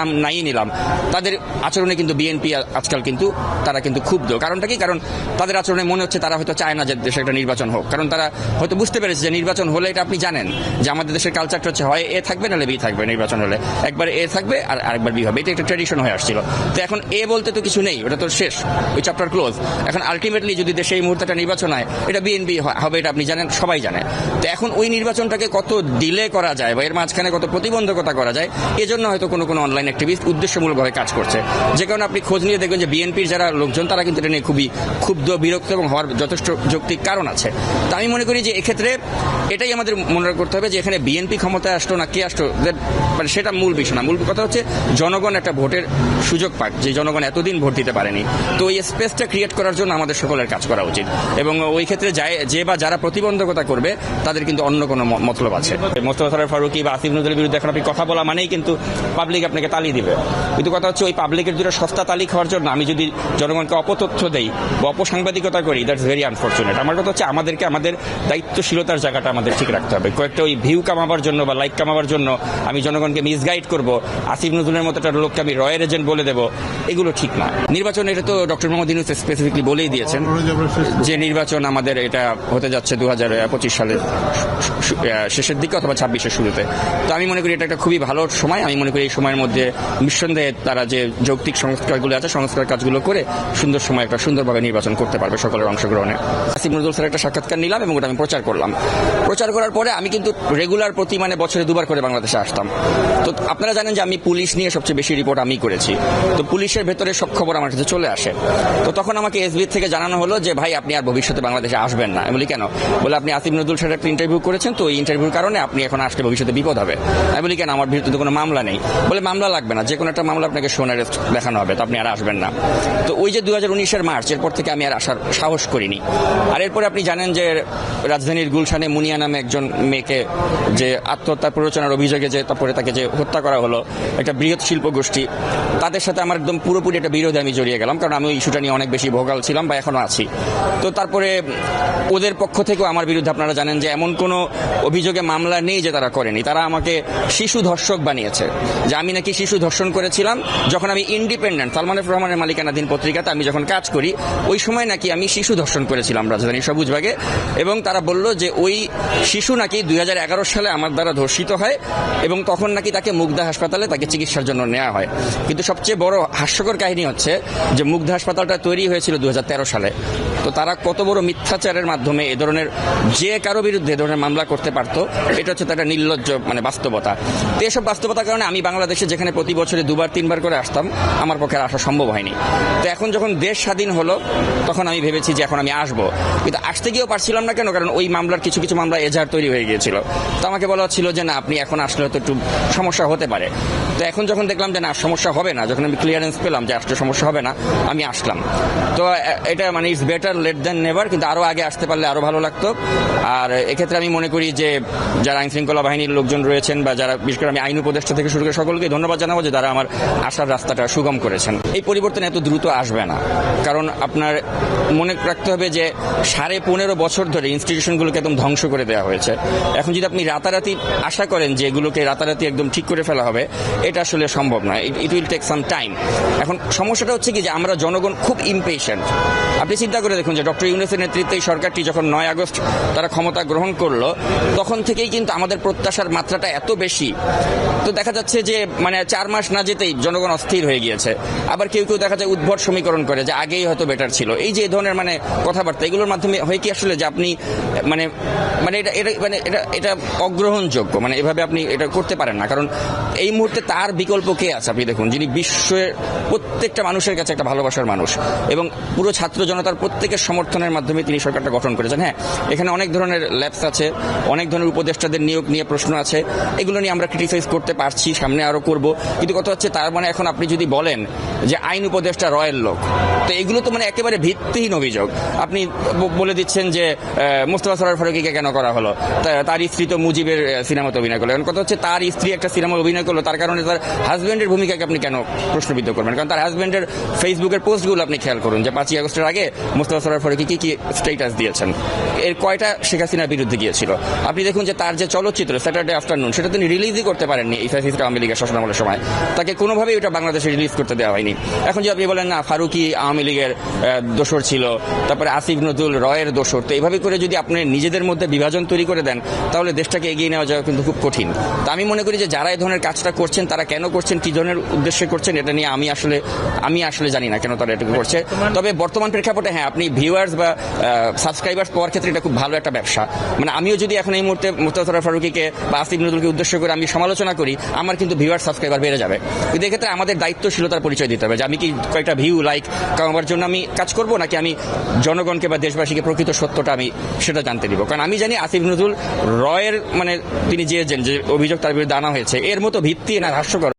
নাম নাই নিলাম, তাদের আচরণে কিন্তু বিএনপি আজকাল কিন্তু তারা কিন্তু ক্ষুব্ধ। কারণটা কি? কারণ তাদের আচরণে মনে হচ্ছে তারা হয়তো চায় না যে দেশে একটা নির্বাচন হোক, কারণ তারা হয়তো বুঝতে পেরেছে যে নির্বাচন হলে, এটা আপনি জানেন যে আমাদের দেশের কালচারটা হচ্ছে হয় এ থাকবে নাহলে বি থাকবে। নির্বাচন হলে একবার এ থাকবে আর আরেকবার বি হবে, এটা একটা ট্র্যাডিশন হয়ে আসছিল। তো এখন এ বলতে তো কিছু নেই, ওটা তো শেষ, ওই চ্যাপ্টার ক্লোজ। এখন আলটিমেটলি যদি দেশে এই মুহূর্তে একটা নির্বাচন হয়, এটা বিএনপি হবে, এটা আপনি জানেন, সবাই জানে। তো এখন ওই নির্বাচনটাকে কত ডিলে করা যায় বা এর মাঝখানে কত প্রতিবন্ধকতা করা যায়, এজন্য হয়তো কোনো কোনো অনলাইন অ্যাক্টিভিস্ট উদ্দেশ্যমূলকভাবে কাজ করছে। যে কারণে আপনি খোঁজ নিয়ে দেখবেন যে বিএনপির যারা লোকজন তারা কিন্তু এটা নিয়ে খুবই ক্ষুব্ধ, বিরক্ত এবং হওয়ার যথেষ্ট যৌক্তিক কারণ আছে। তো আমি মনে করি যে এক্ষেত্রে এটাই আমাদের মনে করতে হবে যে এখানে বিএনপি ক্ষমতায় আসলো না কে আসলো, মানে সেটা মূল বিষয় না। মূল কথা হচ্ছে জনগণ একটা ভোটের সুযোগ পাক, যে জনগণ এতদিন ভোট দিতে পারেনি। তো ওই স্পেসটা ক্রিয়েট করার জন্য আমাদের সকলের কাজ করা উচিত, এবং ওই ক্ষেত্রে যে বা যারা প্রতিবন্ধকতা করবে তাদের কিন্তু অন্য কোনো মতলব আছে। মোস্তফা সরোয়ার ফারুকী বা আসিফ নজরুলের বিরুদ্ধে এখন আপনি কথা বলা মানেই কিন্তু পাবলিক আপনাকে তালি দিবে। কিন্তু কথা হচ্ছে ওই পাবলিকের দুটো সস্তা তালি খাওয়ার জন্য আমি যদি জনগণকে অপতথ্য দেই বা অপসাংবাদিকতা করি, দ্যাটস ভেরি আনফর্চুনেট। আমার কথা হচ্ছে আমাদেরকে আমাদের দায়িত্বশীলতার জায়গাটা আমাদের ঠিক রাখতে হবে। কয়েকটা ওই ভিউ কামাবার জন্য বা লাইক কামাবার জন্য আমি জনগণকে মিসগাইড করব, আসিফ নজরুলের মতো একটা লোককে আমি রয়ের এজেন্ট বলে দেব, এগুলো ঠিক না। নির্বাচন এটা তো ডক্টর মোহাম্মদ ইউনূস স্পেসিফিকলি বলেই দিয়েছেন যে নির্বাচন আমাদের এটা হতে যাচ্ছে 2025 সালের শেষের দিকে অথবা 26-এর শুরুতে। তো আমি মনে করি এটা একটা খুবই ভালো সময়। আমি মনে করি এই সময়ের মধ্যে নিঃসন্দেহে তারা যে যৌক্তিক সংস্কারগুলো আছে, সংস্কার কাজগুলো করে সুন্দর সময় একটা সুন্দরভাবে নির্বাচন করতে পারবে সকলের অংশগ্রহণে। আসিফ নজরুল স্যার একটা সাক্ষাৎকার নিলাম এবং ওটা আমি প্রচার করলাম। প্রচার করার পরে আমি কিন্তু রেগুলার প্রতি বছরে 2 বার করে বাংলাদেশে আসতাম। তো আপনারা জানেন যে আমি পুলিশ নিয়ে সবচেয়ে বেশি রিপোর্ট আমি করেছি। তো পুলিশের ভেতরে সব খবর আমার কাছে চলে আসে। তো তখন আমাকে এসবি থেকে জানানো হলো যে ভাই আপনি আর ভবিষ্যতে বাংলাদেশে আসবেন না। আমি বলি কেন? বলে আপনি আসিফ নজরুল স্যারের একটা ইন্টারভিউ করেছেন, তো এই ইন্টারভিউর কারণে আপনি এখন আসলে ভবিষ্যতে বিপদ হবে। আমি বলি কেন? আমার বিরুদ্ধে কোনো মামলা নেই। বলে মামলা লাগবে না, যে কোনো একটা মামলা আপনাকে শোন অ্যারেস্ট দেখানো হবে, তো আপনি আর আসবেন না। তো ওই যে 2019-এর মার্চ, এরপর থেকে আমি আর আসার সাহস করিনি। আর এরপরে আপনি জানেন যে রাজধানীর গুলশানে মুনিয়া নামে একজন মেয়েকে যে আত্মহত্যার প্ররোচনার অভিযোগে যে তারপরে তাকে যে হত্যা করা হলো, একটা বৃহৎ শিল্প গোষ্ঠী, তাদের সাথে আমার একদম পুরোপুরি একটা বিরোধে আমি জড়িয়ে গেলাম, কারণ আমি ওই ইস্যুটা নিয়ে অনেক বেশি ভোগাল ছিলাম বা এখনো আছি। তো তারপরে ওদের পক্ষ থেকেও আমার বিরুদ্ধে আপনারা জানেন যে এমন কোনো অভিযোগে মামলা নেই যে তারা করেনি। তারা আমাকে শিশু ধর্ষক বানিয়েছে, যে আমি নাকি শিশু ধর্ষণ করেছিলাম যখন আমি ইন্ডিপেন্ডেন্ট সালমান এফ রহমানের মালিকানাধীন পত্রিকাতে আমি যখন কাজ করি, ওই সময় নাকি আমি শিশু ধর্ষণ করেছিলাম রাজধানীর সবুজবাগে। এবং তারা বলল যে ওই শিশু নাকি 2011 সালে আমার দ্বারা ধর্ষিত হয় এবং তখন নাকি তাকে মুগদা হাসপাতালে তাকে চিকিৎসার জন্য নেওয়া হয়। কিন্তু সবচেয়ে বড় হাস্যকর কাহিনী হচ্ছে যে মুগদা হাসপাতালটা তৈরি হয়েছিল 2013 সালে। তো তারা কত বড় মিথ্যাচারের মাধ্যমে এ ধরনের যে কারো বিরুদ্ধে এ ধরনের মামলা করতে পারতো, এটা হচ্ছে তার একটা নির্লজ্জ বাস্তবতা। তো এসব বাস্তবতার কারণে আমি বাংলাদেশে যেখানে প্রতি বছরে 2-3 বার করে আসতাম, আমার পক্ষে আসা সম্ভব হয়নি। তো এখন যখন দেশ স্বাধীন হলো তখন আমি ভেবেছি যে এখন আমি আসবো, কিন্তু আসতে গিয়েও পারছিলাম না। কেন? কারণ ওই মামলার কিছু কিছু মামলা এজাহার তৈরি হয়ে গিয়েছিল। তো আমাকে বলা হচ্ছিল যে না, আপনি এখন আসলে তো একটু সমস্যা হতে পারে। তো এখন যখন দেখলাম যে না, সমস্যা হবে না, যখন আমি ক্লিয়ারেন্স পেলাম যে আসলে সমস্যা হবে না, আমি আসলাম। তো এটা it's better late then never, কিন্তু আরো আগে আসতে পারলে আরো ভালো লাগতো। আর এক্ষেত্রে আমি মনে করি যে যারা আইন শৃঙ্খলা বাহিনীর লোকজন রয়েছেন বা যারা বিশেষ করে আমি আইন উপদেষ্টা থেকে শুরু করে সকলকে ধন্যবাদ জানাবো যে তারা আমার আসার রাস্তাটা সুগম করেছেন। এই পরিবর্তন এত দ্রুত আসবে না, কারণ আপনার মনে রাখতে হবে যে 15.5 বছর ধরে ইনস্টিটিউশনগুলোকে একদম ধ্বংস করে দেওয়া হয়েছে। এখন যদি আপনি রাতারাতি আশা করেন যে এগুলোকে রাতারাতি একদম ঠিক করে ফেলা হবে, এটা আসলে সম্ভব না। It will take some time. এখন সমস্যাটা হচ্ছে কি যে আমরা জনগণ খুব ইমপেশেন্ট। আপনি চিন্তা করে দেখুন যে ডক্টর ইউনূসের নেতৃত্বে এই সরকারটি যখন 9 আগস্ট তারা ক্ষমতা গ্রহণ করলো, তখন থেকেই কিন্তু আমাদের প্রত্যাশার মাত্রাটা এত বেশি। তো দেখা যাচ্ছে যে 4 মাস না যেতেই জনগণ অস্থির হয়ে গিয়েছে। আবার কেউ কেউ দেখা যায় উদ্ভট সমীকরণ করে যে আগেই হয়তো বেটার ছিল। এই যে ধরনের কথাবার্তা, এগুলোর মাধ্যমে হয় কি আসলে যে আপনি এটা অগ্রহণযোগ্য, এভাবে আপনি এটা করতে পারেন না। কারণ এই মুহূর্তে তার বিকল্প কে আছে? আপনি দেখুন, যিনি বিশ্বের প্রত্যেকটা মানুষের কাছে একটা ভালোবাসার মানুষ এবং পুরো ছাত্র জনতার প্রত্যেকের সমর্থনের মাধ্যমে তিনি সরকারটা গঠন করেছেন। হ্যাঁ, এখানে অনেক ধরনের ল্যাপস আছে, অনেক ধরনের উপদেষ্টাদের নিয়োগ নিয়ে প্রশ্ন আছে, এগুলো নিয়ে আমরা ক্রিটিসাইজ করতে পারছি, সামনে আরো করব। কিন্তু কথা হচ্ছে তার এখন আপনি যদি বলেন যে আইন উপদেষ্টা রয়ের লোক, তো এগুলো তো একেবারে ভিত্তিহীন অভিযোগ। আপনি বলে দিচ্ছেন যে মোস্তফা সরোয়ার ফারুকীকে কেন করা হলো, তার স্ত্রী তো মুজিবের সিনেমাতে অভিনয় করলো। এখন কথা হচ্ছে তার স্ত্রী একটা সিনেমা অভিনয় করলো, তার কারণে তার হাজব্যান্ডের ভূমিকাকে আপনি কেন প্রশ্নবিদ্ধ করবেন? কারণ তার হাজব্যান্ডের ফেসবুকের পোস্টগুলো আপনি খেয়াল করুন যে 5ই আগস্টের আগে মোস্তফা সরোয়ার ফারুকী কি স্ট্যাটাস দিয়েছেন, এর কয়টা শেখ হাসিনার বিরুদ্ধে গিয়েছিল। আপনি দেখুন যে তার যে চলচ্চিত্র স্যাটারডে আফটারনুন, সেটা তিনি রিলিজই করতে পারেননি এই ফ্যাসিস্ট আওয়ামী লীগের শাসনামলের সময়। সময় তাকে কোনোভাবেই ওটা বাংলাদেশে রিলিজ করতে দেওয়া হয়নি। এখন যদি আপনি বলেন না ফারুকি আওয়ামী লীগের দোসর ছিল, তারপরে আসিফ নজরুল রয়ের দোসর, তো এইভাবে করে যদি আপনি নিজেদের মধ্যে বিভাজন তৈরি করে দেন তাহলে দেশটাকে এগিয়ে নেওয়া যাওয়া কিন্তু খুব কঠিন। তো আমি মনে করি যে যারা এই ধরনের কাজটা করছেন তারা কেন করছেন, কি ধরনের উদ্দেশ্যে করছেন, এটা নিয়ে আমি আসলে জানি না কেন তারা এটুকু করছে। তবে বর্তমান প্রেক্ষাপটে হ্যাঁ, আপনি ভিউয়ার্স বা সাবস্ক্রাইবার্স পাওয়ার ক্ষেত্রে এটা খুব ভালো একটা ব্যবসা। মানে আমিও যদি এখন এই মুহূর্তে মুস্তাফা ফারুকীকে বা আসিফ নজরুলকে উদ্দেশ্য করে আমি সমালোচনা করি, আমার কিন্তু ভিউয়ার সাবস্ক্রাইবার বেড়ে যাবে। কিন্তু এক্ষেত্রে আমাদের দায়িত্বশীলতার পরিচয় দিতে হবে যে আমি কি কয়েকটা ভিউ লাইক কামাবার জন্য আমি কাজ করব, নাকি আমি জনগণকে বা দেশবাসীকে প্রকৃত সত্যটা আমি সেটা জানতে দিব। কারণ আমি জানি আসিফ নজরুল রয়ের মানে তিনি যে অভিযোগ তার বিরুদ্ধে আনা হয়েছে এর মতো ভিত্তি না হাস্যকর